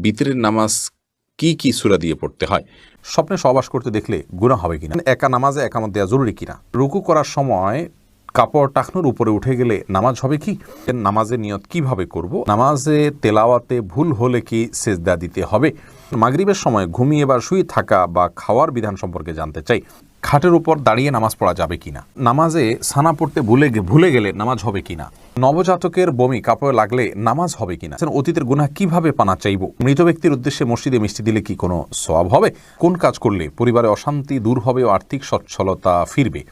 বিতরের নামাজ কি কি সূরা দিয়ে পড়তে হয়? স্বপ্নে সহবাস করতে দেখলে গুনাহ হবে কিনা, একা নামাজে একামত দেওয়া জরুরি কিনা, রুকু করার সময় কাপড় টাকনুর উপরে উঠে গেলে নামাজ হবে কি, নামাজের নিয়ত কিভাবে করব, নামাজে তেলাওয়াতে ভুল হলে কি সেজদা দিতে হবে, মাগরিবের সময় ঘুমিয়ে বা শুয়ে থাকা বা খাওয়ার বিধান সম্পর্কে জানতে চাই, খাটের উপর দাঁড়িয়ে নামাজ পড়া যাবে কিনা, নামাজে সানা পড়তে ভুলে গেলে নামাজ হবে কিনা, নবজাতকের বমি কাপড়ে লাগলে নামাজ হবে কিনা, অতীতের গুনাহ কিভাবে পানা চাইব, মৃত ব্যক্তির উদ্দেশ্যে মসজিদে মিষ্টি দিলে কি কোনো সওয়াব হবে, কোন কাজ করলে পরিবারে অশান্তি দূর হবে ও আর্থিক সচ্ছলতা ফিরবে,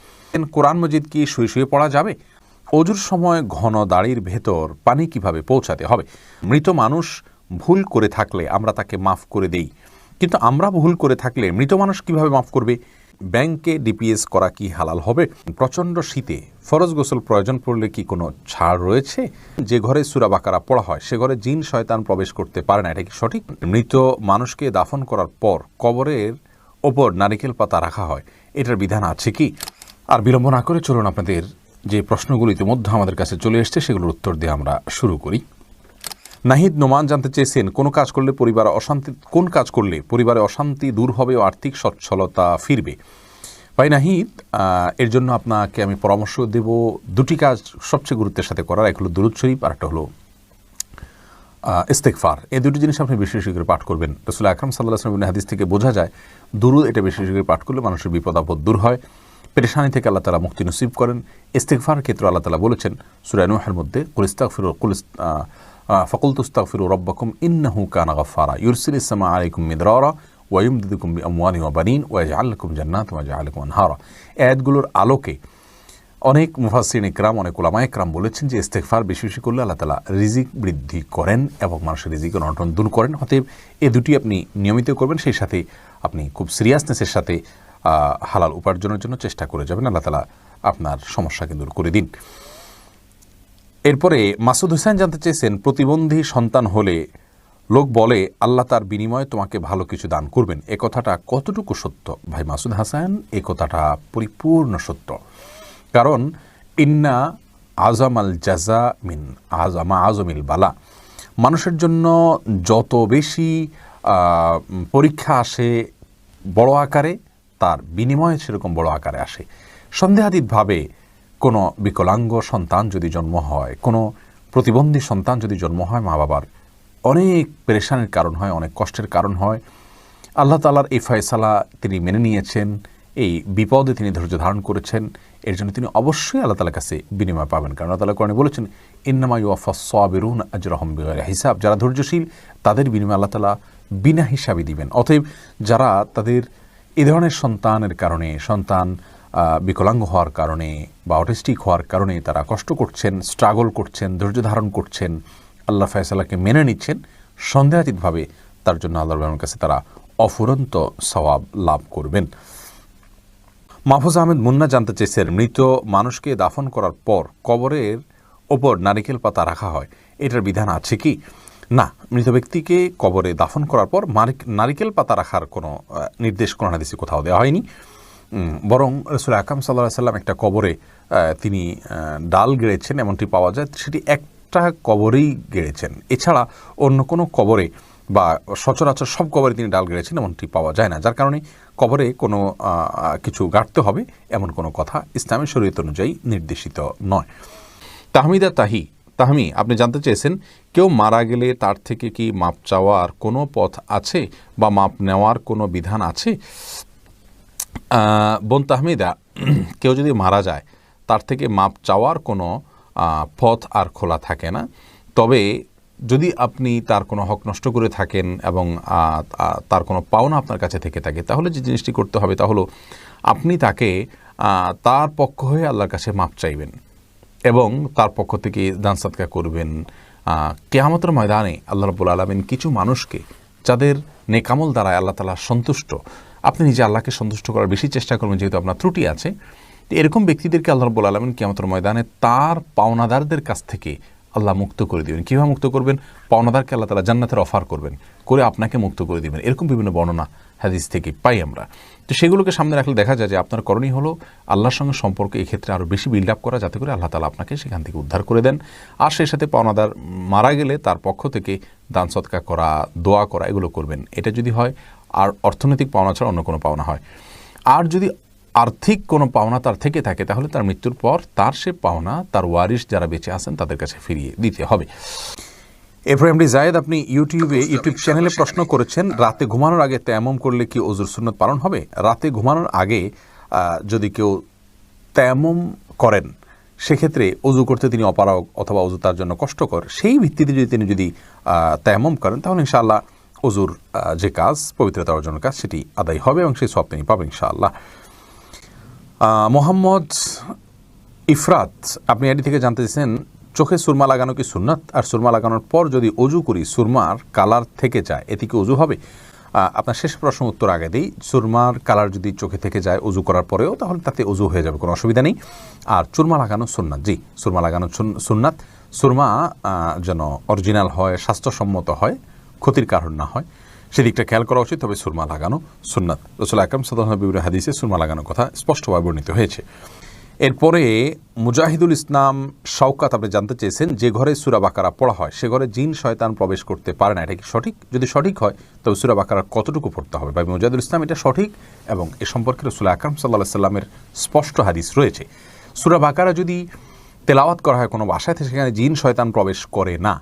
কোরআন মজিদ কি শুয়ে শুয়ে পড়া যাবে, অজুর সময় ঘন দাড়ির ভেতর পানি কিভাবে পৌঁছাতে হবে, মৃত মানুষ ভুল করে থাকলে আমরা তাকে মাফ করে দেই, কিন্তু আমরা ভুল করে থাকলে মৃত মানুষ কিভাবে মাফ করবে, ব্যাংকে ডিপিএস করা কি হালাল হবে, প্রচণ্ড শীতে ফরজ গোসল প্রয়োজন পড়লে কি কোনো ছাড় রয়েছে, যে ঘরে সূরা বাকারা পড়া হয় সে ঘরে জিন শয়তান প্রবেশ করতে পারে না, এটা কি সঠিক, মৃত মানুষকে দাফন করার পর কবরের ওপর নারিকেল পাতা রাখা হয়, এটার বিধান আছে কি। আর বিলম্ব না করে চলুন আপনাদের যে প্রশ্নগুলো ইতিমধ্যে আমাদের কাছে চলে এসছে সেগুলোর উত্তর দিয়ে আমরা শুরু করি। নাহিদ নোমান জানতে চেয়েছেন কোন কাজ করলে পরিবারে অশান্তি দূর হবে ও আর্থিক সচ্ছলতা ফিরবে। ভাই নাহিদ, এর জন্য আপনাকে আমি পরামর্শ দেব দুটি কাজ সবচেয়ে গুরুত্বের সাথে করার, এক হলো দুরূদ শরীফ আর একটা হলো ইস্তেগফার। এই দুটি জিনিস আপনি বেশি বেশি করে পাঠ করবেন। রাসূল আকরাম সাল্লাল্লাহু আলাইহি ওয়াসাল্লামের হাদিস থেকে বোঝা যায় দুরূদ এটা বেশি বেশি করে পাঠ করলে মানুষের বিপদ আপদ দূর হয়, পেরেশানি থেকে আল্লাহ তাআলা মুক্তি নসিব করেন। ইস্তেগফার ক্ষেত্রে আল্লাহ তাআলা বলেছেন সূরা নূহের মধ্যে ফাকুলতু ইস্তাগফিরু রাব্বাকুম ইন্নাহু কানা গাফফারা ইউরসিলিস সামা আলাইকুম মিদরারা ওয়া ইউমদিদুকুম বিআমওয়ালিন ওয়া বানিন ওয়া ইয়াজআল লাকুম জান্নাতিন ওয়া ইয়াজআল লাকুম আনহারা। আয়াতগুলোর আলোকে অনেক মুফাসসিরিন ইকরাম, অনেক উলামা ইকরাম বলেছেন যে ইস্তেগফার বেশি বেশি করলে আল্লাহ তাআলা রিজিক বৃদ্ধি করেন এবং মানুষের রিজিকের অনটন দূর করেন। অতএব এই দুটি আপনি নিয়মিত করবেন, সেই সাথে আপনি খুব সিরিয়াসনেসের সাথে হালাল উপার্জনের জন্য চেষ্টা করে যাবেন, আল্লাহ তাআলা আপনার সমস্যাকে দূর করে দিন। এরপরে মাসুদ হোসেন জানতে চেয়েছেন প্রতিবন্ধী সন্তান হলে লোক বলে আল্লাহ তার বিনিময়ে তোমাকে ভালো কিছু দান করবেন, এ কথাটা কতটুকু সত্য? ভাই মাসুদ হাসান, এ কথাটা পরিপূর্ণ সত্য, কারণ ইন্না আজামাল জাজা মিন আজমিল বালা। মানুষের জন্য যত বেশি পরীক্ষা আসে বড় আকারে, তার বিনিময়ে সেরকম বড় আকারে আসে। সন্দেহাতীতভাবে কোনো বিকলাঙ্গ সন্তান যদি জন্ম হয়, কোনো প্রতিবন্ধী সন্তান যদি জন্ম হয়, মা বাবার অনেক পেরেশানির কারণ হয়, অনেক কষ্টের কারণ হয়। আল্লাহ তাআলার এই ফয়সালা তিনি মেনে নিয়েছেন, এই বিপদে তিনি ধৈর্য ধারণ করেছেন, এর জন্য তিনি অবশ্যই আল্লাহ তাআলার কাছে বিনিময় পাবেন। কারণ আল্লাহ তাআলা কোরআনে বলেছেন ইন্নামা ইউওয়াফাস সাবিরুনা আজরাহুম বিগাইরি হিসাব, যারা ধৈর্যশীল তাদের বিনিময় আল্লাহ তাআলা বিনা হিসাবে দিবেন। অতএব যারা তাদের এই ধরনের সন্তানের কারণে, সন্তান বিকলাঙ্গ হওয়ার কারণে বা অটিস্টিক হওয়ার কারণে তারা কষ্ট করছেন, স্ট্রাগল করছেন, ধৈর্য ধারণ করছেন, আল্লাহ ফয়সালাকে মেনে নিচ্ছেন, সন্দেহাতীতভাবে তার জন্য আল্লাহর কাছে তারা অফুরন্ত সওয়াব লাভ করবেন। মাহফুজ আহমেদ মুন্না জানতে চেয়েছেন মৃত মানুষকে দাফন করার পর কবরের ওপর নারিকেল পাতা রাখা হয়, এটার বিধান আছে কি? না, মৃত ব্যক্তিকে কবরে দাফন করার পর নারিকেল পাতা রাখার কোনো নির্দেশ কোরআন হাদিসে কোথাও দেওয়া হয়নি। বরং রাসূল আকরাম সাল্লাল্লাহু আলাইহি ওয়াসাল্লাম একটা কবরে তিনি ডাল গেড়েছেন এমনটি পাওয়া যায়, সেটি একটা কবরেই গেড়েছেন, এছাড়া অন্য কোনো কবরে বা সচরাচর সব কবরে তিনি ডাল গেড়েছেন এমনটি পাওয়া যায় না, যার কারণে কবরে কোনো কিছু গাড়তে হবে এমন কোনো কথা ইসলামী শরীয়ত অনুযায়ী নির্দেশিত নয়। তাহমি আপনি জানতে চেয়েছেন কেউ মারা গেলে তার থেকে কি মাপ চাওয়ার কোনো পথ আছে বা মাপ নেওয়ার কোনো বিধান আছে? বোন তাহমিদা, কেউ যদি মারা যায় তার থেকে মাপ চাওয়ার কোনো পথ আর খোলা থাকে না। তবে যদি আপনি তার কোনো হক নষ্ট করে থাকেন এবং তার কোনো পাওনা আপনার কাছে থেকে থাকে, তাহলে যে জিনিসটি করতে হবে তা হলো আপনি তাকে তার পক্ষ হয়ে আল্লাহর কাছে মাপ চাইবেন এবং তার পক্ষ থেকে দান সাদকা করবেন। কিয়ামতের ময়দানে আল্লাহ রাব্বুল আলামিন কিছু মানুষকে যাদের নেকামল দ্বারা আল্লাহ তাআলা সন্তুষ্ট, আপনি নিজে আল্লাহকে সন্তুষ্ট করার বেশি চেষ্টা করবেন যেহেতু আপনার ত্রুটি আছে, তো এরকম ব্যক্তিদেরকে আল্লাহ রাব্বুল আলামিন কিয়ামতের ময়দানে তার পাওনাদারদের কাছ থেকে আল্লাহ মুক্ত করে দিবেন। কীভাবে মুক্ত করবেন? পাওনাদারকে আল্লাহ তাআলা জান্নাতের অফার করবেন, করে আপনাকে মুক্ত করে দিবেন। এরকম বিভিন্ন বর্ণনা হাদিস থেকে পাই আমরা। তো সেগুলোকে সামনে রাখলে দেখা যায় যে আপনার করণীয় হলো আল্লাহর সঙ্গে সম্পর্ক এই ক্ষেত্রে আরও বেশি বিল্ড আপ করা, যাতে করে আল্লাহ তাআলা আপনাকে সেখান থেকে উদ্ধার করে দেন। আর সেই সাথে পাওনাদার মারা গেলে তার পক্ষ থেকে দান সদকা করা, দোয়া করা, এগুলো করবেন। এটা যদি হয় আর অর্থনৈতিক পাওনা ছাড়া অন্য কোনো পাওনা হয়। আর যদি আর্থিক কোনো পাওনা তার থেকে থাকে তাহলে তার মৃত্যুর পর তার সে পাওনা তার ওয়ারিশ যারা বেঁচে আছেন তাদের কাছে ফিরিয়ে দিতে হবে। এরপর এমডি জায়েদ, আপনি ইউটিউব চ্যানেলে প্রশ্ন করেছেন, রাতে ঘুমানোর আগে তায়াম্মুম করলে কি ওযুর সুন্নত পালন হবে? রাতে ঘুমানোর আগে যদি কেউ তায়াম্মুম করেন সেক্ষেত্রে অজু করতে তিনি অপারগ অথবা অজু তার জন্য কষ্টকর, সেই ভিত্তিতে তিনি তায়াম্মুম করেন তাহলে ইনশাআল্লাহ অজুর যে কাজ, পবিত্রতা অর্জনের কাজ, সেটি আদায় হবে এবং সেই সওয়াব তিনি পাবেন ইনশাআল্লাহ। মোহাম্মদ ইফরাত, আপনি এটি থেকে জানতে চেয়েছেন, চোখে সুরমা লাগানো কি সুন্নাত? আর সুরমা লাগানোর পর যদি অজু করি সুরমার কালার থেকে যায় এতে কি অজু হবে? আপনার শেষ প্রশ্ন উত্তর আগে দিই। সুরমার কালার যদি চোখে থেকে যায় অজু করার পরেও তাহলে তাতে অজু হয়ে যাবে, কোনো অসুবিধা নেই। আর চুরমা লাগানো সুন্নাত, জি সুরমা লাগানো সুন্নাত। সুরমা যেন অরিজিনাল হয়, স্বাস্থ্যসম্মত হয়, ক্ষতির কারণ না হয়, সেদিকটা খেয়াল করা উচিত। তবে সুরমা লাগানো সুন্নাত। রাসূল আকরাম সাল্লাল্লাহু আলাইহি ওয়াসাল্লামের হাদিসে সুরমা লাগানোর কথা স্পষ্টভাবে বর্ণিত হয়েছে। এরপরে মুজাহিদুল ইসলাম শওকাত, আপনি জানতে চেয়েছেন, যে ঘরে সূরা বাকারা পড়া হয় সে ঘরে জিন শয়তান প্রবেশ করতে পারে না, এটা কি সঠিক? যদি সঠিক হয় তবে সূরা বাকারা কতটুকু পড়তে হবে? ভাই মুজাহিদুল ইসলাম, এটা সঠিক এবং এ সম্পর্কে রাসূল আকরাম সাল্লাল্লাহু আলাইহি ওয়াসাল্লামের স্পষ্ট হাদিস রয়েছে। সূরা বাকারা যদি তেলাওয়াত করা হয় কোনো বাসায়, সেখানে জিন শয়তান প্রবেশ করে না।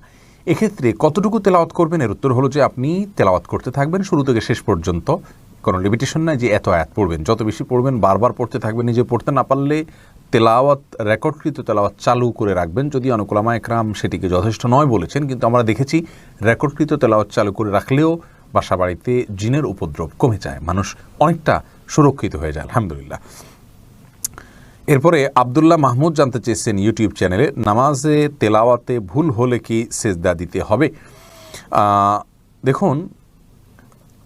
এক্ষেত্রে কতটুকু তেলাওয়াত করবেন? এর উত্তর হলো যে আপনি তেলাওয়াত করতে থাকবেন শুরু থেকে শেষ পর্যন্ত, কোনো লিমিটেশন নাই যে এত আয়াত পড়বেন। যত বেশি পড়বেন, বারবার পড়তে থাকবেন। নিজে পড়তে না পারলে তেলাওয়াত, রেকর্ডকৃত তেলাওয়াত চালু করে রাখবেন, যদি অনেক উলামা একরাম সেটিকে যথেষ্ট নয় বলেছেন, কিন্তু আমরা দেখেছি রেকর্ডকৃত তেলাওয়াত চালু করে রাখলেও বাসা বাড়িতে জিনের উপদ্রব কমে যায়, মানুষ অনেকটা সুরক্ষিত হয়ে যায় আলহামদুলিল্লাহ। এরপরে আব্দুল্লাহ মাহমুদ জানতে চেয়েছেন ইউটিউব চ্যানেলে, নামাজে তেলাওয়াতে ভুল হলে কি সেজদা দিতে হবে? দেখুন,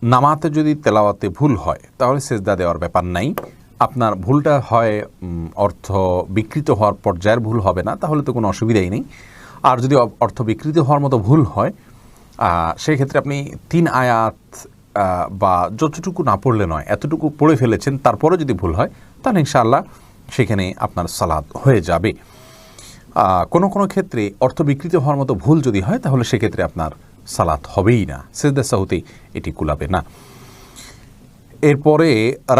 নামাতে যদি তেলাওয়াতে ভুল হয় তাহলে সেজদা দেওয়ার ব্যাপার নাই। আপনার ভুলটা হয় অর্থ বিকৃত হওয়ার পর্যায়ের ভুল হবে না, তাহলে তো কোনো অসুবিধাই নেই। আর যদি অর্থ বিকৃত হওয়ার মতো ভুল হয় সেই ক্ষেত্রে আপনি 3 আয়াত বা যতটুকু না পড়লে নয় এতটুকু পড়ে ফেলেছেন, তারপরে যদি ভুল হয় তাহলে ইনশাআল্লাহ সেখানে আপনার সালাত হয়ে যাবে। কোনো কোনো ক্ষেত্রে অর্থ বিকৃত হওয়ার মতো ভুল যদি হয় তাহলে সেক্ষেত্রে আপনার সালাত হবেই না, সেজদা সাহুতে এটি কুলাবে না। এরপরে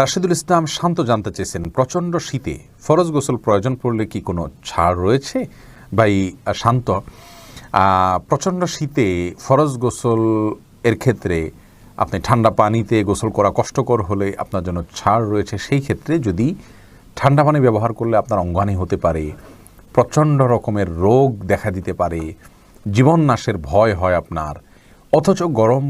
রাশেদুল ইসলাম শান্ত জানতে চেয়েছেন, প্রচণ্ড শীতে ফরজ গোসল প্রয়োজন পড়লে কি কোনো ছাড় রয়েছে? ভাই শান্ত, প্রচণ্ড শীতে ফরজ গোসল এর ক্ষেত্রে আপনি ঠান্ডা পানিতে গোসল করা কষ্টকর হলে আপনার জন্য ছাড় রয়েছে। সেই ক্ষেত্রে যদি ঠান্ডা পানি ব্যবহার করলে আপনার অঙ্গহানি হতে পারে, প্রচণ্ড রকমের রোগ দেখা দিতে পারে, জীবন নাশের ভয় হয় আপনার, অথচ গরম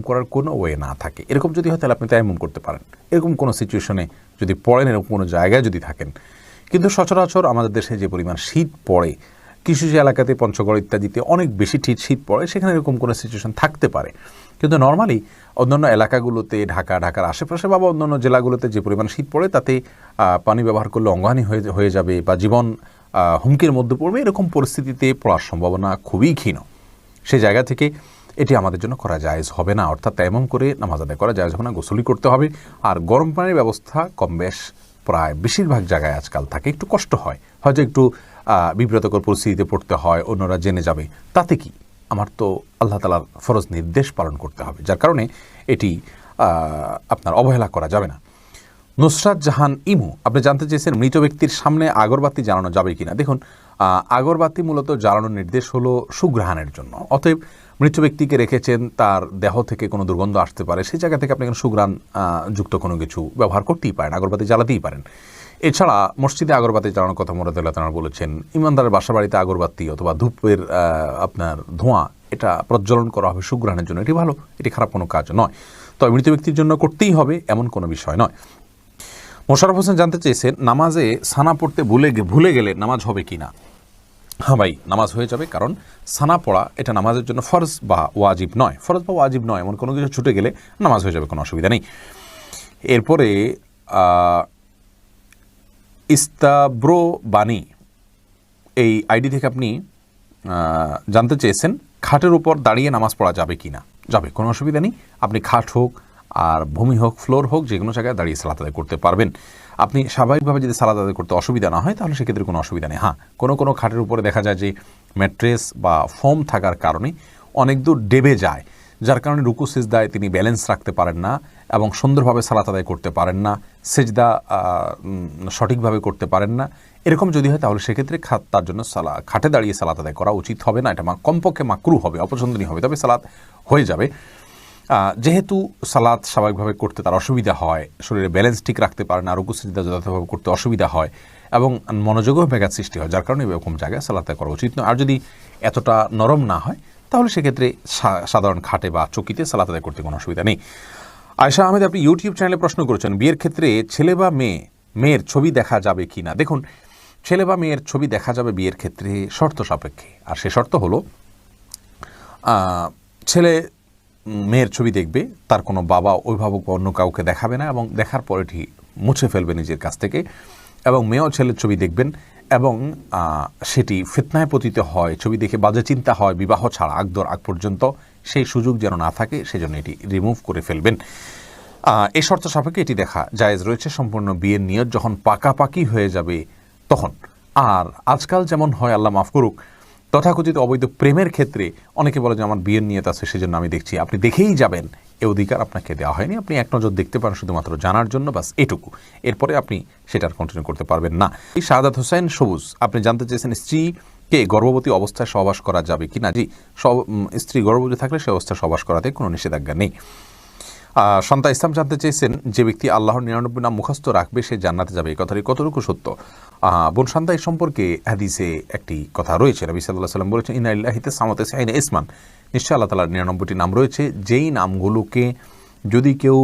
করার কোনো ওয়ে না থাকে, এরকম যদি হয় তাহলে আপনি তায়াম্মুম করতে পারেন। এরকম কোনো সিচুয়েশনে যদি পড়েন, এরকম কোনো জায়গায় যদি থাকেন। কিন্তু সচরাচর আমাদের দেশে যে পরিমাণ শীত পড়ে, কিছু কিছু এলাকাতে পঞ্চগড় ইত্যাদিতে অনেক বেশি শীত পড়ে, সেখানে এরকম কোনো সিচুয়েশন থাকতে পারে। কিন্তু নর্মালি অন্যান্য এলাকাগুলোতে, ঢাকার আশেপাশে বা অন্যান্য জেলাগুলোতে যে পরিমাণ শীত পড়ে তাতে পানি ব্যবহার করলে অঙ্গহানি হয়ে যাবে বা জীবন হুমকির মধ্যে পড়বে, এরকম পরিস্থিতিতে পড়ার সম্ভাবনা খুবই ক্ষীণ। সেই জায়গা থেকে এটি আমাদের জন্য করা জায়েজ হবে না, অর্থাৎ তায়াম্মুম করে নামাজ আদায় করা জায়েজ হবে না, গোসলই করতে হবে। আর গরম পানির ব্যবস্থা কম বেশ প্রায় বেশিরভাগ জায়গায় আজকাল থাকে, একটু কষ্ট হয়, হয়তো একটু বিব্রতকর পরিস্থিতিতে পড়তে হয়, অন্যরা জেনে যাবে, তাতে কি, আমার তো আল্লাহ তাআলার ফরজ নির্দেশ পালন করতে হবে, যার কারণে এটি আপনার অবহেলা করা যাবে না। নুসরাত জাহান ইমু, আপনি জানতে চেয়েছেন মৃত ব্যক্তির সামনে আগরবাতি জ্বালানো যাবে কিনা। দেখুন, আগরবাতি মূলত জ্বালানোর নির্দেশ হলো সুঘ্রাণের জন্য, অতএব মৃত ব্যক্তিকে রেখেছেন, তার দেহ থেকে কোনো দুর্গন্ধ আসতে পারে, সেই জায়গা থেকে আপনি সুঘ্রাণ যুক্ত কোনো কিছু ব্যবহার করতেই পারেন, আগরবাতি জ্বালাতেই পারেন। এছাড়া মসজিদে আগরবাতি জ্বালানোর কথা মুরাদুল্লাহ তাআলা বলেছেন। ইমানদারের বাসা বাড়িতে আগরবাতি অথবা ধূপের আপনার ধোঁয়া এটা প্রজ্বলন করা হবে সুঘ্রাণের জন্য, এটি ভালো, এটি খারাপ কোনো কাজ নয়, তবে মৃত ব্যক্তির জন্য করতেই হবে এমন কোনো বিষয় নয়। মোশাররফ হোসেন জানতে চেয়েছেন, নামাজে সানা পড়তে ভুলে গেলে নামাজ হবে কি না। হ্যাঁ ভাই, নামাজ হয়ে যাবে, কারণ সানা পড়া এটা নামাজের জন্য ফরজ বা ওয়াজিব নয়, এমন কোনো কিছু ছুটে গেলে নামাজ হয়ে যাবে, কোনো অসুবিধা নেই। এরপরে ইস্তাব্রো বাণী, এই আইডি থেকে আপনি জানতে চেয়েছেন, খাটের উপর দাঁড়িয়ে নামাজ পড়া যাবে কি না। যাবে, কোনো অসুবিধা নেই। আপনি খাট হোক আর ভূমি হোক, ফ্লোর হোক, যে কোনো জায়গায় দাঁড়িয়ে সালাত আদায় করতে পারবেন। আপনি স্বাভাবিকভাবে যদি সালাত আদায় করতে অসুবিধা না হয় তাহলে সেক্ষেত্রে কোনো অসুবিধা নেই। হ্যাঁ, কোনো খাটের উপরে দেখা যায় যে ম্যাট্রেস বা ফোম থাকার কারণে অনেক দূর ডেবে যায়, যার কারণে রুকু সিজদায় তিনি ব্যালেন্স রাখতে পারেন না এবং সুন্দরভাবে সালাত আদায় করতে পারেন না, সেজদা সঠিকভাবে করতে পারেন না। এরকম যদি হয় তাহলে সেক্ষেত্রে তার জন্য খাটে দাঁড়িয়ে সালাত আদায় করা উচিত হবে না, এটা কমপক্ষে মাকরু হবে, অপছন্দনীয় হবে, তবে সালাত হয়ে যাবে। যেহেতু সালাত স্বাভাবিকভাবে করতে তার অসুবিধা হয়, শরীরে ব্যালেন্স ঠিক রাখতে পারে না, রুকু সিজদা যথাযথভাবে করতে অসুবিধা হয় এবং মনোযোগও ব্যাঘাত সৃষ্টি হয়, যার কারণে এরকম জায়গায় সালাত করা উচিত নয়। আর যদি এতটা নরম না হয় তাহলে সেক্ষেত্রে সাধারণ খাটে বা চকিতে সালাত আদায় করতে কোনো অসুবিধা নেই। আয়েশা আহমেদ, আপনি ইউটিউব চ্যানেলে প্রশ্ন করেছেন, বিয়ের ক্ষেত্রে ছেলে বা মেয়ের ছবি দেখা যাবে কি না। দেখুন, ছেলে বা মেয়ের ছবি দেখা যাবে বিয়ের ক্ষেত্রে শর্ত সাপেক্ষে, আর সে শর্ত হলো ছেলে মেয়ের ছবি দেখবে, তার কোনো বাবা অভিভাবক বা অন্য কাউকে দেখাবে না এবং দেখার পর এটি মুছে ফেলবে নিজের কাছ থেকে, এবং মেয়েও ছেলের ছবি দেখবেন এবং সেটি ফিতনায় পতিত হয়, ছবি দেখে বাজে চিন্তা হয় বিবাহ ছাড়া আগ পর্যন্ত, সেই সুযোগ যেন না থাকে সেজন্য এটি রিমুভ করে ফেলবেন। এই শর্ত সাপেক্ষে এটি দেখা জায়েজ রয়েছে সম্পূর্ণ বিয়ের নিয়ত যখন পাকাপাকি হয়ে যাবে তখন। আর আজকাল যেমন হয়, আল্লাহ মাফ করুক, তথাকথিত অবৈধ প্রেমের ক্ষেত্রে অনেকে বলে যে আমার বিয়ের নিয়ত আছে সেজন্য আমি দেখছি, আপনি দেখেই যাবেন, এ অধিকার আপনাকে দেওয়া হয়নি। আপনি এক নজর দেখতে পারেন শুধুমাত্র জানার জন্য, বাস এটুকু, এরপরে আপনি সেটার কন্টিনিউ করতে পারবেন না। শাহাদাত হোসেন সবুজ, আপনি জানতে চেয়েছেন স্ত্রীকে গর্ভবতী অবস্থায় সহবাস করা যাবে কি না। জি, স্ত্রী গর্ভবতী থাকলে সে অবস্থায় সহবাস করাতে কোনো নিষেধাজ্ঞা নেই। সন্তা ইসলাম জানতে চেয়েছেন, যে ব্যক্তি আল্লাহর 99 নাম মুখস্থ রাখবে সে জান্নাতে যাবে, এই কথাটি কতটুকু সত্য। বোন সন্তা এই সম্পর্কে হাদিসে একটি কথা রয়েছে, নবী সাল্লাল্লাহু আলাইহি ওয়াসাল্লাম বলেছেন, ইন্না লিল্লাহি তাসআইনা ইসমান, নিশ্চয় আল্লাহ তাআলার 99টি নাম রয়েছে, যেই নামগুলোকে যদি কেউ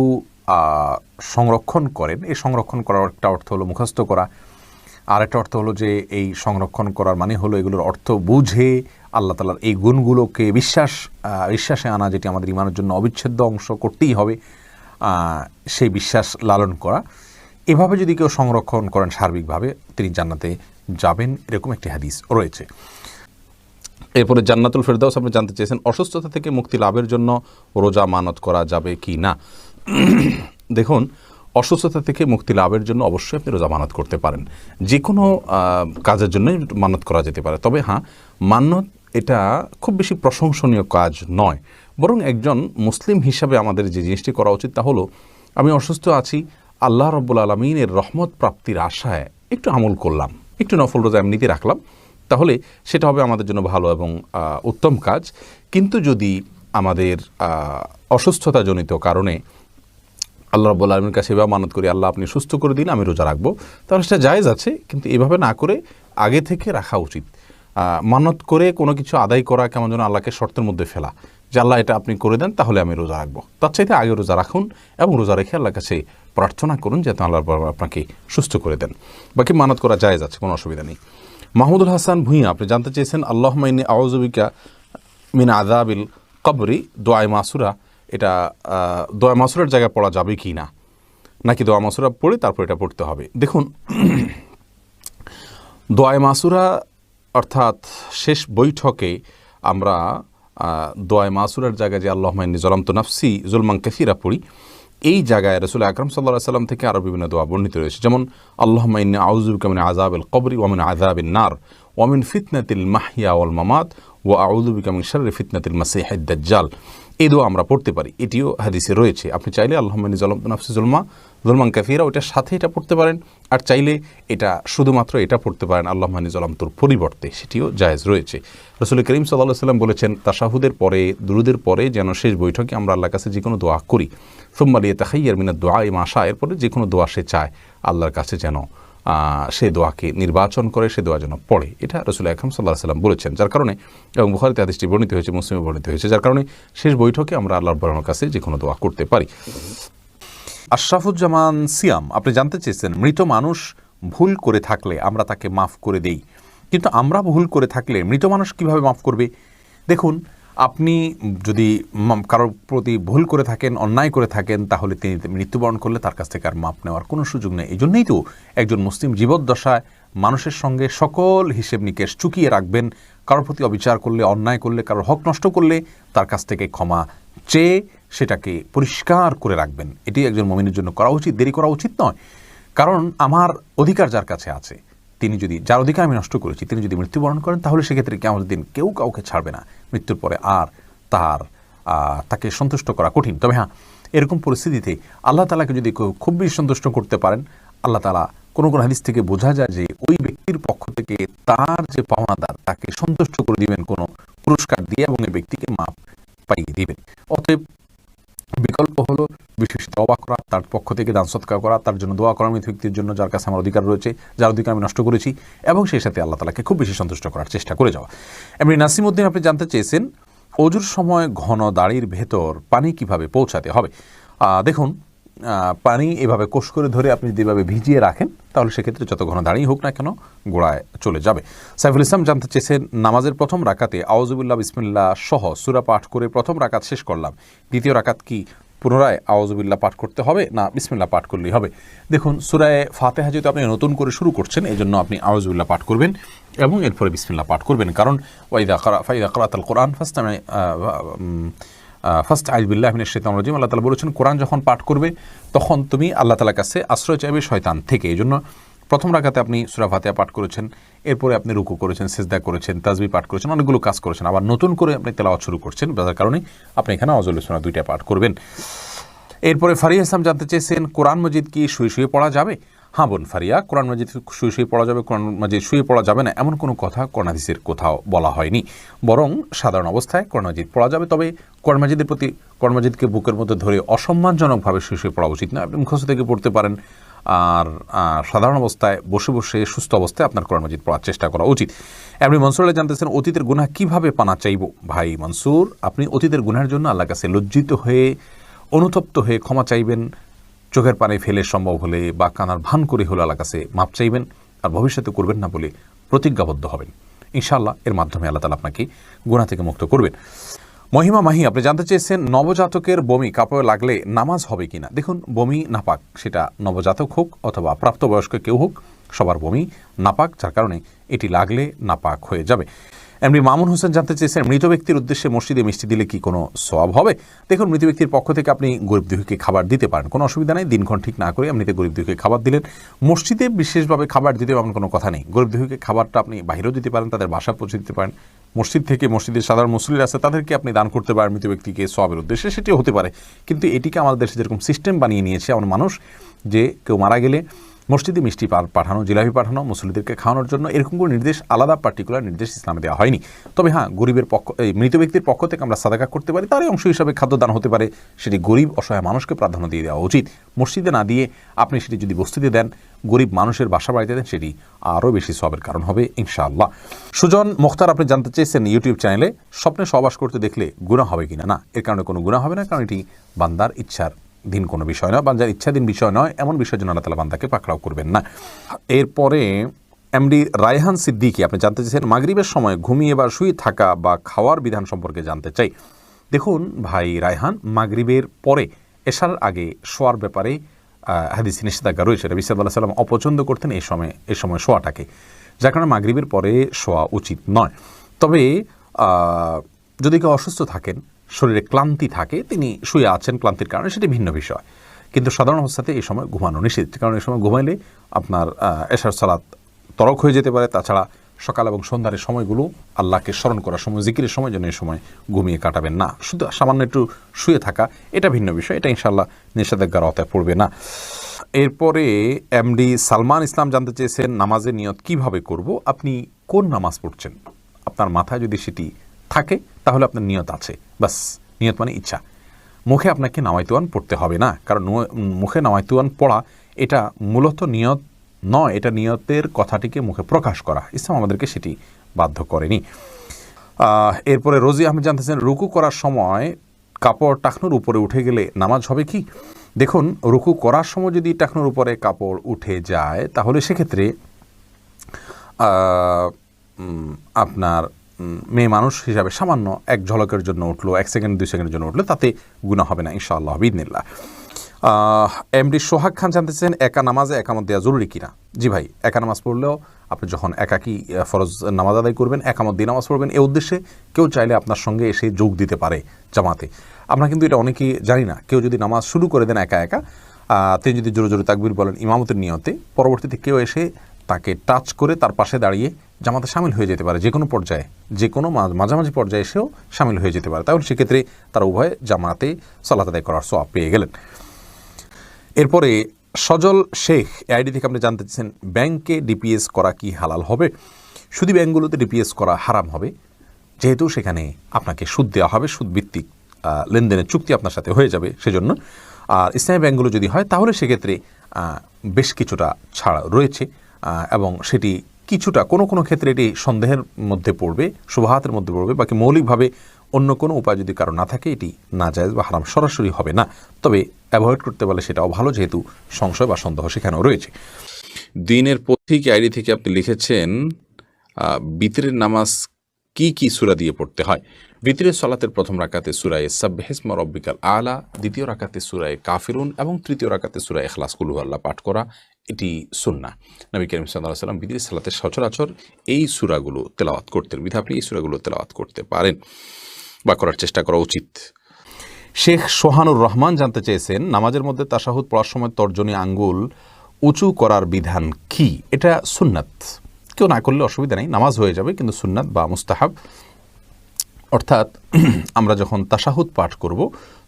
সংরক্ষণ করেন, এই সংরক্ষণ করার একটা অর্থ হলো মুখস্থ করা, আর একটা অর্থ হলো যে এই সংরক্ষণ করার মানে হলো এগুলোর অর্থ বুঝে আল্লাহ তাআলার এই গুণগুলোকে বিশ্বাসে আনা, যেটি আমাদের ঈমানের জন্য অবিচ্ছেদ্য অংশ, করতেই হবে, সেই বিশ্বাস লালন করা। এভাবে যদি কেউ সংরক্ষণ করেন সার্বিকভাবে, তিনি জান্নাতে যাবেন, এরকম একটি হাদিস রয়েছে। এরপরে জান্নাতুল ফেরদাউস আপনি জানতে চেয়েছেন, অসুস্থতা থেকে মুক্তি লাভের জন্য রোজা মানত করা যাবে কি না। দেখুন, অসুস্থতা থেকে মুক্তি লাভের জন্য অবশ্যই আপনি রোজা মানত করতে পারেন, যে কোনো কাজের জন্যই মানত করা যেতে পারে। তবে হ্যাঁ, মানত এটা খুব বেশি প্রশংসনীয় কাজ নয়, বরং একজন মুসলিম হিসাবে আমাদের যে জিনিসটি করা উচিত তা হলো, আমি অসুস্থ আছি, আল্লাহ রাব্বুল আলামিনের রহমত প্রাপ্তির আশায় একটু আমল করলাম, একটু নফল রোজা এমনিতে রাখলাম, তাহলে সেটা হবে আমাদের জন্য ভালো এবং উত্তম কাজ। কিন্তু যদি আমাদের অসুস্থতাজনিত কারণে আল্লাহ রাব্বুল আলামিনের কাছে এভাবে মানত করি, আল্লাহ আপনি সুস্থ করে দিন, আমি রোজা রাখবো, তাহলে সেটা জায়েজ আছে, কিন্তু এভাবে না করে আগে থেকে রাখা উচিত। মানত করে কোনো কিছু আদায় করা কেমন যেন আল্লাহকে শর্তের মধ্যে ফেলা, যে আল্লাহ এটা আপনি করে দেন তাহলে আমি রোজা রাখবো। তার চাইতে আগে রোজা রাখুন এবং রোজা রেখে আল্লাহর কাছে প্রার্থনা করুন যাতে আল্লাহ আপনাকে সুস্থ করে দেন। বাকি মানত করা জায়েজ আছে, কোনো অসুবিধা নেই। মাহমুদুল হাসান ভূঁইয়া আপনি জানতে চেয়েছেন, আল্লাহুম্মা ইন্নী আউযু বিকা মিন আযাবিল কবরি, দোয়া মাসুরা, এটা দোয়া মাসুরার জায়গায় পড়া যাবে কি না, নাকি দোয়া মাসুরা পড়ে তারপর এটা পড়তে হবে। দেখুন, দোয়া মাসুরা অর্থাৎ শেষ বৈঠকে আমরা দোয়া মাসুরার জায়গায় যে আল্লাহুম্মা ইন্নী যালামতু নাফসি যুলমান কাসীরা পড়ি, এই জায়গায় রাসূল আকরাম সাল্লাল্লাহু আলাইহি ওয়াসাল্লাম থেকে আরও বিভিন্ন দোয়া বর্ণিত রয়েছে, যেমন আল্লাহুম্মা ইন্নী আউযু বিকা মিন আযাবিল কবরি ওয়া মিন আযাবিন নার ওয়া মিন ফিতনাতিল মাহইয়া ওয়াল মামাত ওয়া আউযু বিকা মিন শাররি ফিতনাতিল মাসীহিদ দাজ্জাল। এই দোয়া আমরা পড়তে পারি, এটিও হাদিসে রয়েছে। আপনি চাইলে আল্লাহুম্মা ইন্নী যালামতু নাফসি যুলমান কাসীরা ওইটার সাথে এটা পড়তে পারেন, আর চাইলে এটা শুধুমাত্র এটা পড়তে পারেন আল্লাহুম্মা ইন্নী যালামতুর পরিবর্তে, সেটিও জায়েজ রয়েছে। রাসূল করিম সাল্লাল্লাহু আলাইহি ওয়াসাল্লাম বলেছেন, তাশাহুদের পরে, দুরুদের পরে যেন শেষ বৈঠকে আমরা আল্লাহর কাছে যে কোনো দোয়া করি, সুম্মা লিয়াতাখাইয়ার মিনাদ দুআ মা শা, এরপরে যে কোনো দোয়া সে চায় আল্লাহর কাছে যেন সে দোয়াকে নির্বাচন করে, সে দোয়া যেন পড়ে, এটা রাসূল আকরাম সাল্লাল্লাহু আলাইহি ওয়াসাল্লাম বলেছেন। যার কারণে, এবং বুখারীতে হাদিসটি বর্ণিত হয়েছে, মুসলিমে বর্ণিত হয়েছে, যার কারণে শেষ বৈঠকে আমরা আল্লাহর কাছে যে কোনো দোয়া করতে পারি। আশরাফুজ্জামান সিয়াম আপনি জানতে চেয়েছেন, মৃত মানুষ ভুল করে থাকলে আমরা তাকে মাফ করে দেই, কিন্তু আমরা ভুল করে থাকলে মৃত মানুষ কিভাবে মাফ করবে। দেখুন, আপনি যদি কারোর প্রতি ভুল করে থাকেন, অন্যায় করে থাকেন, তাহলে তিনি মৃত্যুবরণ করলে তার কাছ থেকে আর মাপ নেওয়ার কোনো সুযোগ নেই। এই জন্যই তো একজন মুসলিম জীবদ্দশায় মানুষের সঙ্গে সকল হিসেব নিকেশ চুকিয়ে রাখবেন। কারোর প্রতি অবিচার করলে, অন্যায় করলে, কারোর হক নষ্ট করলে তার কাছ থেকে ক্ষমা চেয়ে সেটাকে পরিষ্কার করে রাখবেন। এটি একজন মুমিনের জন্য করা উচিত, দেরি করা উচিত নয়। কারণ আমার অধিকার যার কাছে আছে, তিনি যদি, যার অধিকার আমি নষ্ট করেছি, তিনি যদি মৃত্যুবরণ করেন, তাহলে সেক্ষেত্রে কিয়ামতের দিন কেউ কাউকে ছাড়বে না। মৃত্যুর পরে আর তাকে সন্তুষ্ট করা কঠিন। তবে হ্যাঁ, এরকম পরিস্থিতিতে আল্লাহ তাআলাকে যদি খুব বেশি সন্তুষ্ট করতে পারেন, আল্লাহ তাআলা কোনো হাদিস থেকে বোঝা যায় যে ওই ব্যক্তির পক্ষ থেকে তার যে পাওনাদার তাকে সন্তুষ্ট করে দিবেন কোনো পুরস্কার দিয়ে, এবং এই ব্যক্তিকে মাপ পাইয়ে দিবেন। অতএব বিকল্প হলো বিশেষ তওবা করা, তার পক্ষ থেকে দান সদকা করা, তার জন্য দোয়া করা, মৃত ব্যক্তির জন্য যার কাছে আমার অধিকার রয়েছে, যার অধিকার আমি নষ্ট করেছি, এবং সেই সাথে আল্লাহ তাআলাকে খুব বেশি সন্তুষ্ট করার চেষ্টা করে যাওয়া। এমনি নাসিমউদ্দিন আপনি জানতে চেয়েছেন অজুর সময় ঘন দাড়ির ভেতর পানি কিভাবে পৌঁছাতে হবে। দেখুন, পানি এভাবে কোষ করে ধরে আপনি যদি এভাবে ভিজিয়ে রাখেন তাহলে সেক্ষেত্রে যত ঘন দাঁড়িয়ে হোক না কেন গোড়ায় চলে যাবে। সাইফুল ইসলাম জানতে চেয়েছেন নামাজের প্রথম রাকাতে আউযুবিল্লাহ বিসমিল্লাহ সহ সূরা পাঠ করে প্রথম রাকাত শেষ করলাম, দ্বিতীয় রাকাত কি পুনরায় আউযুবিল্লাহ পাঠ করতে হবে না বিসমিল্লাহ পাঠ করলেই হবে? দেখুন, সূরায়ে ফাতিহা যেহেতু আপনি নতুন করে শুরু করছেন, এই জন্য আপনি আউযুবিল্লাহ পাঠ করবেন এবং এরপরে বিসমিল্লাহ পাঠ করবেন। কারণ ফাইদা ক্রাআতাল কুরআন ফাস্তাইয বিল্লাহি মিনাশ শাইতানির রাজিম, আল্লাহ তাআলা বলেছেন কোরআন যখন পাঠ করবে তখন তুমি আল্লাহ তাআলার কাছে আশ্রয় চাইবে শয়তান থেকে। এই জন্য প্রথম রাকাতে আপনি সূরা ফাতিহা পাঠ করেছেন, এরপরে আপনি রুকু করেছেন, সিজদা করেছেন, তাসবিহ পাঠ করেছেন, অনেকগুলো কাজ করেছেন, আবার নতুন করে আপনি তেলাওয়াত শুরু করছেন, যার কারণে আপনি এখানে আউযুবিল্লাহ সূরা দুইটা পাঠ করবেন। এরপরে ফারিয়া ইসলাম জানতে চেয়েছেন কোরআন মাজিদ কি শুয়ে শুয়ে পড়া যাবে? হ্যাঁ বোন ফারিয়া, কোরআন মাজিদ শুয়ে শুয়ে পড়া যাবে, কোরআন মাজিদ শুয়ে পড়া যাবে না এমন কোনো কথা কোরআন হাদিসের কোথাও বলা হয়নি, বরং সাধারণ অবস্থায় কোরআন মাজিদ পড়া যাবে। তবে কোরআন মাজিদের প্রতি কোরআন মাজিদকে বুকের মধ্যে ধরে অসম্মানজনকভাবে শুয়ে শুয়ে পড়া উচিত না। আপনি মুখস্থ থেকে পড়তে পারেন, আর সাধারণ অবস্থায় বসে বসে সুস্থ অবস্থায় আপনার কোরআন মাজিদ পড়ার চেষ্টা করা উচিত। আপনি মনসুর আলী জানতেছেন অতীতের গুনাহ কিভাবে পানা চাইব? ভাই মনসুর, আপনি অতীতের গুনাহের জন্য আল্লাহর কাছে লজ্জিত হয়ে অনুতপ্ত হয়ে ক্ষমা চাইবেন, চোখের পানি ফেলে সম্ভব হলে বা কানার ভান করে হলে আল্লাহর কাছে মাপ চাইবেন, আর ভবিষ্যতে করবেন না বলে প্রতিজ্ঞাবদ্ধ হবেন। ইনশাআল্লাহ এর মাধ্যমে আল্লাহ তাআলা আপনাকে গুনাহ থেকে মুক্ত করবেন। মহিমা মাহি আপনি জানতে চেয়েছেন নবজাতকের বমি কাপড়ে লাগলে নামাজ হবে কিনা? দেখুন, বমি নাপাক, সেটা নবজাতক হোক অথবা প্রাপ্তবয়স্ক কেউ হোক, সবার বমি নাপাক, যার কারণে এটি লাগলে নাপাক হয়ে যাবে। এমনি মামুন হোসেন জানতে চেয়েছেন মৃত ব্যক্তির উদ্দেশ্যে মসজিদে মিষ্টি দিলে কি কোনো সওয়াব হবে? দেখুন, মৃত ব্যক্তির পক্ষ থেকে আপনি গরিব দুঃখীকে খাবার দিতে পারেন, কোনো অসুবিধা নেই। দিনক্ষণ ঠিক না করে এমনিতে গরিব দুঃখীকে খাবার দিলেন। মসজিদে বিশেষভাবে খাবার দিতে এমন কোনো কথা নেই। গরিব দুঃখীকে খাবারটা আপনি বাইরেও দিতে পারেন, তাদের বাসা পৌঁছে দিতে পারেন। মসজিদ থেকে মসজিদের সাধারণ মুসল্লি আছে তাদেরকে আপনি দান করতে পারেন মৃত ব্যক্তিকে সওয়াবের উদ্দেশ্যে, সেটিও হতে পারে। কিন্তু এটিকে আমাদের দেশে যেরকম সিস্টেম বানিয়ে নিয়েছে এমন মানুষ, যে কেউ মারা গেলে মসজিদে মিষ্টি পাঠানো, জিলাপি পাঠানো, মুসল্লিদেরকে খাওয়ানোর জন্য, এরকম কোনো নির্দেশ, আলাদা পার্টিকুলার নির্দেশ ইসলামে দেওয়া হয়নি। তবে হ্যাঁ, গরিবের মৃত ব্যক্তির পক্ষ থেকে আমরা সাদাকা করতে পারি, তারই অংশ হিসাবে খাদ্যদান হতে পারে, সেটি গরিব অসহায় মানুষকে প্রাধান্য দিয়ে দেওয়া উচিত। মসজিদে না দিয়ে আপনি সেটি যদি বস্তিতে দেন, গরিব মানুষের বাসা বাড়িতে দেন, সেটি আরও বেশি সওয়াবের কারণ হবে ইনশাআল্লাহ। সুজন মুখতার আপনি জানতে চেয়েছেন ইউটিউব চ্যানেলে স্বপ্নে সহবাস করতে দেখলে গুনাহ হবে কিনা? না, এর কারণে কোনো গুনাহ হবে না, কারণ এটি বান্দার ইচ্ছার দিন কোনো বিষয় নয়, বান্দার ইচ্ছাধীন বিষয় নয়, এমন বিষয়ের জন্য আল্লাহ তাআলা বান্দাকে পাকড়াও করবেন না। এরপরে এমডি রায়হান সিদ্দিকী আপনি জানতে চেয়েছেন মাগরিবের সময় ঘুমিয়ে বা শুয়ে থাকা বা খাওয়ার বিধান সম্পর্কে জানতে চাই। দেখুন ভাই রায়হান, মাগরিবের পরে এশার আগে শোয়ার ব্যাপারে হাদিসে নিষেধাজ্ঞা রয়েছে। নবী সাল্লাল্লাহু আলাইহি ওয়াসাল্লাম অপছন্দ করতেন এই সময় শোয়াটাকে, যার কারণে মাগরিবের পরে শোয়া উচিত নয়। তবে যদি কেউ অসুস্থ থাকেন, শরীরে ক্লান্তি থাকে, তিনি শুয়ে আছেন ক্লান্তির কারণে, সেটি ভিন্ন বিষয়। কিন্তু সাধারণ অবস্থাতে এই সময় ঘুমানো নিষেধ, কারণ এই সময় ঘুমাইলে আপনার এশার সালাত তরক হয়ে যেতে পারে। তাছাড়া সকাল এবং সন্ধ্যার সময়গুলো আল্লাহকে স্মরণ করার সময়, জিকিরের সময় যেন এই সময় ঘুমিয়ে কাটাবেন না। শুধু সামান্য একটু শুয়ে থাকা এটা ভিন্ন বিষয়, এটা ইনশাআল্লাহ নিষেধাজ্ঞার আওতায় পড়বে না। এরপরে এমডি সালমান ইসলাম জানতে চেয়েছেন নামাজের নিয়ত কিভাবে করব? আপনি কোন নামাজ পড়ছেন আপনার মাথায় যদি সেটি থাকে তাহলে আপনার নিয়ত আছে, বাস। নিয়ত মানে ইচ্ছা। মুখে আপনাকে নাওয়াইতুয়ান পড়তে হবে না, কারণ মুখে নাওয়াইতুয়ান পড়া এটা মূলত নিয়ত নয়, এটা নিয়তের কথাটিকে মুখে প্রকাশ করা। ইসলাম আমাদেরকে সেটি বাধ্য করেনি। এরপরে রোজি আহমেদ জানতেছেন রুকু করার সময় কাপড় টাকনুর উপরে উঠে গেলে নামাজ হবে কি? দেখুন, রুকু করার সময় যদি টাকনুর উপরে কাপড় উঠে যায় তাহলে সেক্ষেত্রে আপনার মেয়ে মানুষ হিসাবে সামান্য এক ঝলকের জন্য উঠলো, 1 সেকেন্ড 2 সেকেন্ডের জন্য উঠলো, তাতে গুনাহ হবে না ইনশাআল্লাহ বিইذনিল্লাহ। এমডি সোহাগ খান জানতেছেন একা নামাজে একামত দেওয়া জরুরি কিনা? জি ভাই, একা নামাজ পড়লেও আপনি যখন একাকী ফরজ নামাজ আদায় করবেন, একামত দিয়ে নামাজ পড়বেন, এই উদ্দেশ্যে কেউ চাইলে আপনার সঙ্গে এসে যোগ দিতে পারে জামাতে। আমরা কিন্তু এটা অনেকেই জানি না। কেউ যদি নামাজ শুরু করে দেন একা একা, তিনি যদি জোরে জোরে তাকবীর বলেন ইমামতের নিয়তে, পরবর্তীতে কেউ এসে তাকে টাচ করে তার পাশে দাঁড়িয়ে জামাতে শামিল হয়ে যেতে পারে, যে কোনো পর্যায়ে, যে কোনো মাঝামাঝি পর্যায়ে এসেও শামিল হয়ে যেতে পারে, তাহলে সেক্ষেত্রে তারা উভয়ে জামাতে সালাত আদায় করার সওয়াব পেয়ে গেলেন। এরপরে সজল শেখ আইডি থেকে আপনি জানতে চাচ্ছেন, ব্যাংকে ডিপিএস করা কি হালাল হবে? সুদী ব্যাংকগুলোতে ডিপিএস করা হারাম হবে, যেহেতু সেখানে আপনাকে সুদ দেওয়া হবে, সুদভিত্তিক লেনদেনের চুক্তি আপনার সাথে হয়ে যাবে সেজন্য। আর ইসলামী ব্যাংকগুলো যদি হয় তাহলে সেক্ষেত্রে বেশ কিছুটা ছাড় রয়েছে, এবং সেটি কিছুটা কোনো কোনো ক্ষেত্রে এটি সন্দেহের মধ্যে পড়বে, শুবহাতের মধ্যে পড়বে, বাকি মৌলিকভাবে অন্য কোনো উপায় যদি কারো না থাকে এটি নাজায়েজ বা হারাম সরাসরি হবে না, তবে অ্যাভয়েড করতে পারলে সেটাও ভালো, যেহেতু সংশয় বা সন্দেহ সেখানেও রয়েছে। দিনের পথিক আইডি থেকে আপনি লিখেছেন, বিতরের নামাজ কি কি সূরা দিয়ে পড়তে হয়? বিতরের সালাতের প্রথম রাকাতে সূরায়ে সাব্বিহিসমা রব্বিকাল আলা, দ্বিতীয় রাকাতে সূরায়ে কাফিরুন এবং তৃতীয় রাকাতে সূরা ইখলাস কুল হুয়াল্লাহ পাঠ করা, এটি সুন্নাহ। নবী করিম সাল্লাল্লাহু আলাইহি ওয়াসাল্লাম বিতরের সালাতে সচরাচর এই সূরাগুলো তেলাওয়াত করতেন, বিধায় আপনি এই সূরাগুলো তেলাওয়াত করতে পারেন বা করার চেষ্টা করা উচিত। শেখ সোহানুর রহমান জানতে চেয়েছেন, নামাজের মধ্যে তাশাহুদ পড়ার সময় তর্জনী আঙ্গুল উঁচু করার বিধান কি? এটা সুন্নাত, কেউ না করলে অসুবিধা নেই, নামাজ হয়ে যাবে, কিন্তু সুন্নাত বা মুস্তাহাব। অর্থাৎ আমরা যখন তাশাহুদ পাঠ করব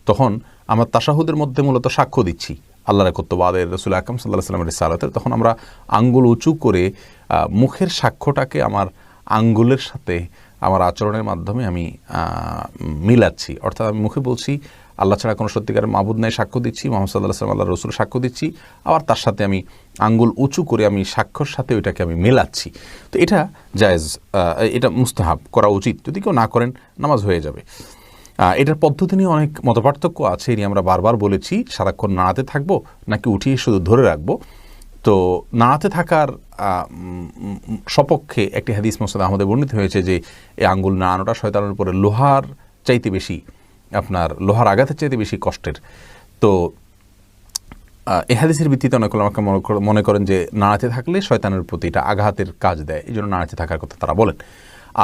তখন আমরা তাশাহুদের মধ্যে মূলত সাক্ষ্য দিচ্ছি আল্লাহর একত্ববাদের, রাসূল আকরাম সাল্লাল্লাহু আলাইহি ওয়াসাল্লামের রিসালাতের, তখন আমরা আঙ্গুল উঁচু করে মুখের সাক্ষ্যটাকে আমার আঙ্গুলের সাথে আমার আচরণের মাধ্যমে আমি মিলাচ্ছি। অর্থাৎ আমি মুখে বলছি আল্লাহ ছাড়া কোনো সত্যিকারের মাবুদ নাই, সাক্ষ্য দিচ্ছি, মুহাম্মদ সাল্লাল্লাহু আলাইহি ওয়াসাল্লাম আল্লাহর রাসূল সাক্ষ্য দিচ্ছি, আবার তার সাথে আমি আঙ্গুল উঁচু করে আমি সাক্ষ্যর সাথে ওইটাকে আমি মেলাচ্ছি। তো এটা জায়েজ, এটা মুস্তাহাব, করা উচিত। যদি কেউ না করেন নামাজ হয়ে যাবে। এটার পদ্ধতি নিয়ে অনেক মতপার্থক্য আছে, এটি আমরা বারবার বলেছি। সারাক্ষণ নাড়াতে থাকবো নাকি উঠিয়ে শুধু ধরে রাখবো? তো নাড়াতে থাকার সপক্ষে একটি হাদিস মুসনাদ আহমদে বর্ণিত হয়েছে যে এই আঙ্গুল নাড়ানোটা শয়তানের উপরে লোহার চাইতে বেশি, আপনার লোহার আঘাতের চাইতে বেশি কষ্টের। তো এই হাদিসের ভিত্তিতে অনেক আমাকে মনে করেন যে নাড়াতে থাকলে শয়তানের প্রতি এটা আঘাতের কাজ দেয়, এই জন্য নাড়াতে থাকার কথা তারা বলেন।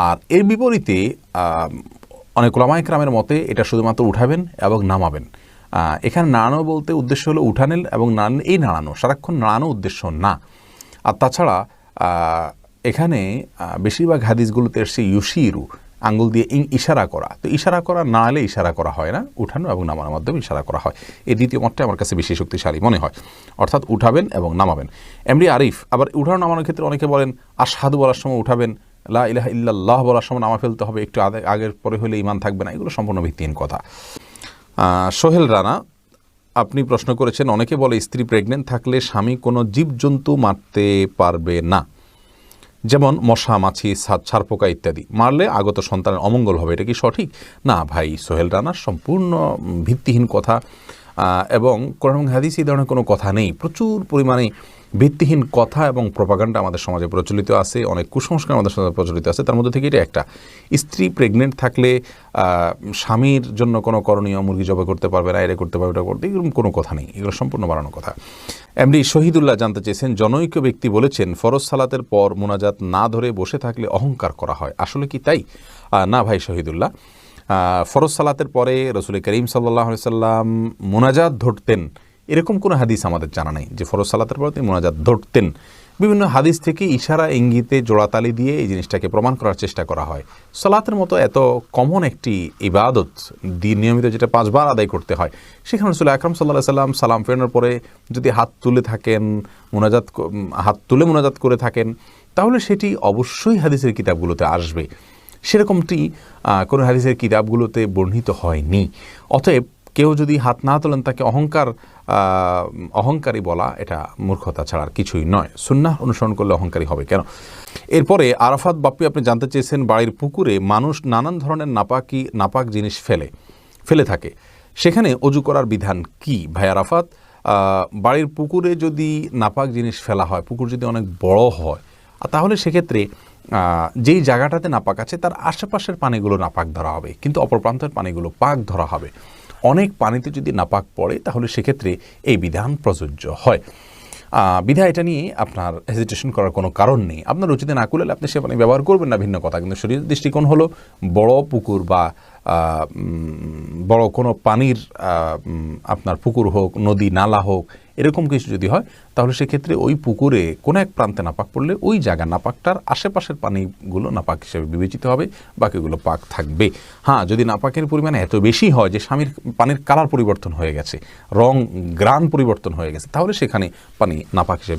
আর এর বিপরীতে অনেক উলামায়ে কেরামের মতে এটা শুধুমাত্র উঠাবেন এবং নামাবেন। এখানে নাড়ানো বলতে উদ্দেশ্য হলো উঠানেন এবং নাড়ানো, এই নাড়ানো, সারাক্ষণ নাড়ানো উদ্দেশ্য না। আর তাছাড়া এখানে বেশিরভাগ হাদিসগুলোতে এসছে ইউশিরু, আঙ্গুল দিয়ে ইশারা করা। তো ইশারা করা না হলে ইশারা করা হয় না, উঠানো এবং নামানোর মাধ্যমে ইশারা করা হয়। এই দ্বিতীয় মতটা আমার কাছে বেশি শক্তিশালী মনে হয়, অর্থাৎ উঠাবেন এবং নামাবেন। এমডি আরিফ আবার উঠানো নামানোর ক্ষেত্রে অনেকে বলেন আশহাদু বলার সময় উঠাবেন, লা ইলাহা ইল্লাল্লাহ বলার সময় নামা ফেলতে হবে, একটু আগের পরে হলে ঈমান থাকবে না। এগুলো সম্পূর্ণ ভিত্তিহীন কথা। সোহেল রানা আপনি প্রশ্ন করেছেন, অনেকে বলে স্ত্রী প্রেগনেন্ট থাকলে স্বামী কোনো জীবজন্তু মারতে পারবে না, যেমন মশা, মাছি, ছারপোকা ইত্যাদি, মারলে আগত সন্তানের অমঙ্গল হবে, এটা কি সঠিক? না ভাই সোহেল রানা, সম্পূর্ণ ভিত্তিহীন কথা, এবং কোরআন এবং হাদিস এই ধরনের কোনো কথা নেই। প্রচুর পরিমাণে ভিত্তিহীন কথা এবং প্রপাগান্ডা আমাদের সমাজে প্রচলিত আছে, অনেক কুসংস্কার আমাদের সমাজে প্রচলিত আছে। তার মধ্যে থেকে এটা একটা, স্ত্রী প্রেগনেন্ট থাকলে স্বামীর জন্য কোনো করণীয়, মুরগি জবাই করতে পারবে না, এটা করতে পারবে, এটা করতে, এরকম কোনো কথা নেই, এগুলো সম্পূর্ণ বানানো কথা। এমডি শহীদুল্লাহ জানতে চেয়েছেন, জনৈক ব্যক্তি বলেছেন ফরজ সালাতের পর মুনাজাত না ধরে বসে থাকলে অহংকার করা হয়, আসলে কি তাই? না ভাই শহীদুল্লাহ, ফরজ সালাতের পরে রাসূল করিম সাল্লাল্লাহু আলাইহি ওয়াসাল্লাম মুনাজাত ধরতেন এরকম কোনো হাদিস আমাদের জানা নেই যে ফরজ সালাতের পরে তিনি মুনাজাত ধরতেন। বিভিন্ন হাদিস থেকে ইশারা ইঙ্গিতে জোড়াতালি দিয়ে এই জিনিসটাকে প্রমাণ করার চেষ্টা করা হয়। সালাতের মতো এত কমন একটি ইবাদত, নিয়মিত যেটা 5 বার আদায় করতে হয়, সেখানে রাসূল আকরাম সাল্লাল্লাহু আলাইহি ওয়াসাল্লাম সালাম ফেরানোর পরে যদি হাত তুলে থাকেন, হাত তুলে মুনাজাত করে থাকেন, তাহলে সেটি অবশ্যই হাদিসের কিতাবগুলোতে আসবে। সেরকমটি কোনো হাদিসের কিতাবগুলোতে বর্ণিত হয়নি। অতএব কেউ যদি হাত না তোলেন তাকে অহংকারী বলা, এটা মূর্খতা ছাড়া আর কিছুই নয়। সুন্নাহ অনুসরণ করলে অহংকারী হবে কেন? এরপরে আরাফাত বাপ্পি আপনি জানতে চেয়েছেন, বাড়ির পুকুরে মানুষ নানান ধরনের নাপাক জিনিস ফেলে থাকে, সেখানে অজু করার বিধান কি? ভাই আরাফাত, বাড়ির পুকুরে যদি নাপাক জিনিস ফেলা হয়, পুকুর যদি অনেক বড় হয়, তাহলে সেক্ষেত্রে যেই জায়গাটাতে নাপাক আছে তার আশেপাশের পানিগুলো নাপাক ধরা হবে, কিন্তু অপর প্রান্তের পানিগুলো পাক ধরা হবে। অনেক পানিতে যদি নাপাক পড়ে তাহলে সেক্ষেত্রে এই বিধান প্রযোজ্য হয়। বিধায় এটা নিয়ে আপনার হেজিটেশন করার কোনো কারণ নেই। আপনার রুচিতে না করলে আপনি সে পানি ব্যবহার করবেন না, ভিন্ন কথা। কিন্তু শরীরের দৃষ্টিকোণ হলো বড় পুকুর বা বড় কোনো পানির আপনার পুকুর হোক, নদী নালা হোক, এরকম কিছু যদি হয় তাহলে সেক্ষেত্রে ওই পুকুরে কোনো এক প্রান্তে নাপাক পড়লে ওই জায়গা নাপাকটার আশেপাশের পানিগুলো নাপাক হিসেবে বিবেচিত হবে, বাকিগুলো পাক থাকবে। হ্যাঁ, যদি নাপাকের পরিমাণ এত বেশি হয় যে স্বামীর পানির কালার পরিবর্তন হয়ে গেছে, রং গ্রান পরিবর্তন হয়ে গেছে, তাহলে সেখানে পানি নাপাক হিসেবে